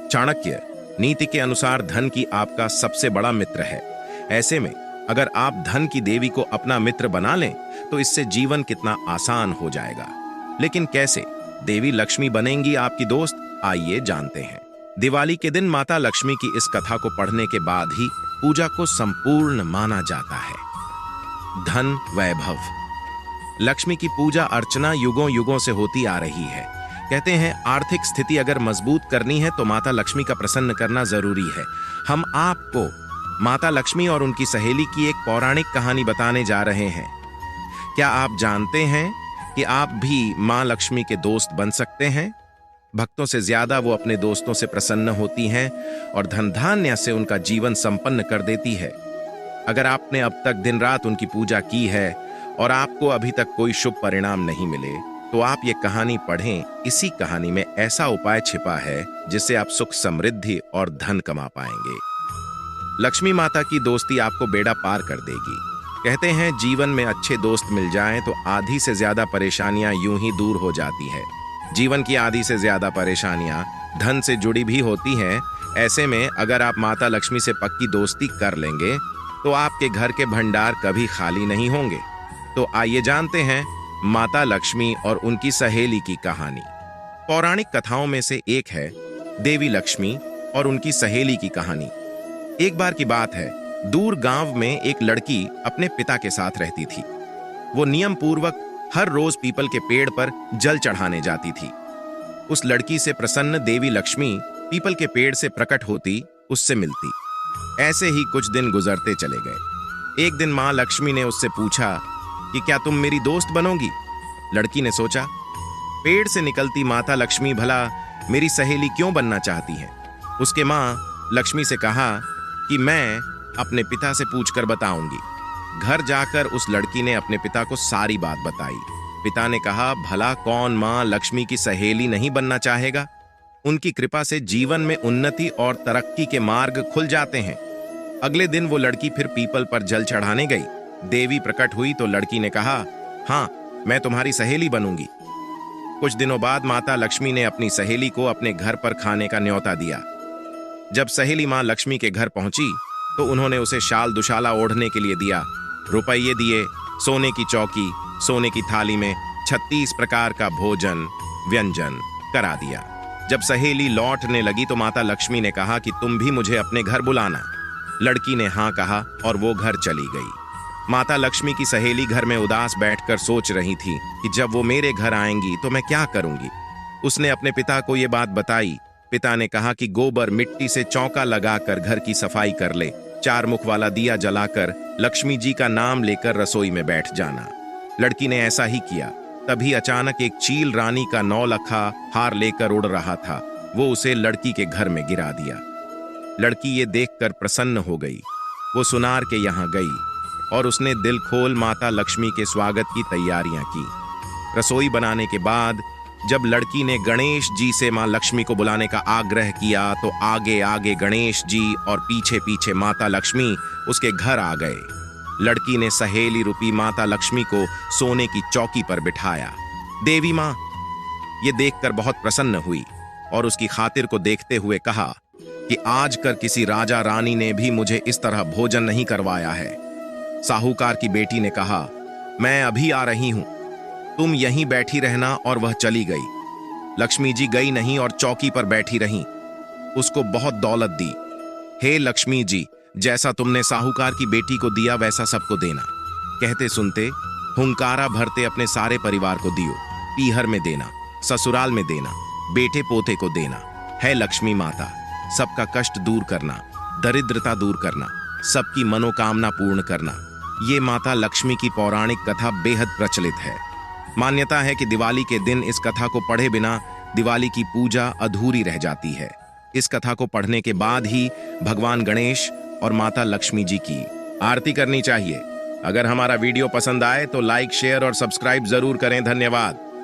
चाणक्य नीति के अनुसार धन की आपका सबसे बड़ा मित्र है। ऐसे में अगर आप धन की देवी को अपना मित्र बना लें तो इससे जीवन कितना आसान हो जाएगा। लेकिन कैसे देवी लक्ष्मी बनेंगी आपकी दोस्त, आइए जानते हैं। दिवाली के दिन माता लक्ष्मी की इस कथा को पढ़ने के बाद ही पूजा को संपूर्ण माना जाता है। धन वैभव। लक्ष्मी की पूजा अर्चना युगों युगों से होती आ रही है। कहते हैं आर्थिक स्थिति अगर मजबूत करनी है तो माता लक्ष्मी का प्रसन्न करना जरूरी है। हम आपको माता लक्ष्मी और उनकी सहेली की एक पौराणिक कहानी बताने जा रहे हैं। क्या आप जानते हैं कि आप भी मां लक्ष्मी के दोस्त बन सकते हैं? भक्तों से ज्यादा वो अपने दोस्तों से प्रसन्न होती हैं और धन धान्य से उनका जीवन संपन्न कर देती है। अगर आपने अब तक दिन रात उनकी पूजा की है और आपको अभी तक कोई शुभ परिणाम नहीं मिले तो आप ये कहानी पढ़ें। इसी कहानी में ऐसा उपाय छिपा है जिससे आप सुख समृद्धि और धन कमा पाएंगे। लक्ष्मी माता की दोस्ती आपको बेड़ा पार कर देगी। कहते हैं जीवन में अच्छे दोस्त मिल जाएं तो आधी से ज्यादा परेशानियां यूं ही दूर हो जाती है। जीवन की आधी से ज्यादा परेशानियां धन से जुड़ी भी होती हैं। ऐसे में अगर आप माता लक्ष्मी से पक्की दोस्ती कर लेंगे तो आपके घर के भंडार कभी खाली नहीं होंगे। तो आइए जानते हैं माता लक्ष्मी और उनकी सहेली की कहानी। पौराणिक कथाओं में से एक है देवी लक्ष्मी और उनकी सहेली की कहानी। एक बार की बात है, दूर गांव में एक लड़की अपने पिता के साथ रहती थी। वो नियम पूर्वक हर रोज पीपल के पेड़ पर जल चढ़ाने जाती थी। उस लड़की से प्रसन्न देवी लक्ष्मी पीपल के पेड़ से प्रकट होती, उससे मिलती। ऐसे ही कुछ दिन गुजरते चले गए। एक दिन मां लक्ष्मी ने उससे पूछा कि क्या तुम मेरी दोस्त बनोगी? लड़की ने सोचा, पेड़ से निकलती माता लक्ष्मी भला मेरी सहेली क्यों बनना चाहती है? उसके मां लक्ष्मी से कहा कि मैं अपने पिता से पूछकर बताऊंगी। घर जाकर उस लड़की ने अपने पिता को सारी बात बताई। पिता ने कहा, भला कौन मां लक्ष्मी की सहेली नहीं बनना चाहेगा? उनकी कृपा से जीवन में उन्नति और तरक्की के मार्ग खुल जाते हैं। अगले दिन वो लड़की फिर पीपल पर जल चढ़ाने गई। देवी प्रकट हुई तो लड़की ने कहा, हाँ, मैं तुम्हारी सहेली बनूंगी। कुछ दिनों बाद माता लक्ष्मी ने अपनी सहेली को अपने घर पर खाने का न्योता दिया। जब सहेली मां लक्ष्मी के घर पहुंची तो उन्होंने उसे शाल दुशाला ओढ़ने के लिए दिया, रुपये दिए, सोने की चौकी, सोने की थाली में 36 प्रकार का भोजन व्यंजन करा दिया। जब सहेली लौटने लगी तो माता लक्ष्मी ने कहा कि तुम भी मुझे अपने घर बुलाना। लड़की ने हाँ कहा और वो घर चली गई। माता लक्ष्मी की सहेली घर में उदास बैठकर सोच रही थी कि जब वो मेरे घर आएंगी तो मैं क्या करूंगी। उसने अपने पिता को ये बात बताई। पिता ने कहा कि गोबर मिट्टी से चौका लगाकर घर की सफाई कर ले, 4 मुख वाला दिया जलाकर लक्ष्मी जी का नाम लेकर रसोई में बैठ जाना। लड़की ने ऐसा ही किया। तभी अचानक एक चील रानी का 9 लखा हार लेकर उड़ रहा था। वो उसे लड़की के घर में गिरा दिया। लड़की ये देखकर प्रसन्न हो गई। वो सुनार के यहाँ गई और उसने दिल खोल माता लक्ष्मी के स्वागत की तैयारियां की। रसोई बनाने के बाद जब लड़की ने गणेश जी से मां लक्ष्मी को बुलाने का आग्रह किया तो आगे आगे गणेश जी और पीछे पीछे माता लक्ष्मी उसके घर आ गए। लड़की ने सहेली रूपी माता लक्ष्मी को सोने की चौकी पर बिठाया। देवी मां ये देखकर बहुत प्रसन्न हुई और उसकी खातिर को देखते हुए कहा कि आज कर किसी राजा रानी ने भी मुझे इस तरह भोजन नहीं करवाया है। साहूकार की बेटी ने कहा, मैं अभी आ रही हूं, तुम यहीं बैठी रहना। और वह चली गई। लक्ष्मी जी गई नहीं और चौकी पर बैठी रहीं। उसको बहुत दौलत दी। हे लक्ष्मी जी, जैसा तुमने साहूकार की बेटी को दिया वैसा सबको देना। कहते सुनते हुंकारा भरते अपने सारे परिवार को दियो। पीहर में देना, ससुराल में देना, बेटे पोते को देना। है लक्ष्मी माता, सबका कष्ट दूर करना, दरिद्रता दूर करना, सबकी मनोकामना पूर्ण करना। ये माता लक्ष्मी की पौराणिक कथा बेहद प्रचलित है। मान्यता है कि दिवाली के दिन इस कथा को पढ़े बिना दिवाली की पूजा अधूरी रह जाती है। इस कथा को पढ़ने के बाद ही भगवान गणेश और माता लक्ष्मी जी की आरती करनी चाहिए। अगर हमारा वीडियो पसंद आए तो लाइक, शेयर और सब्सक्राइब जरूर करें। धन्यवाद।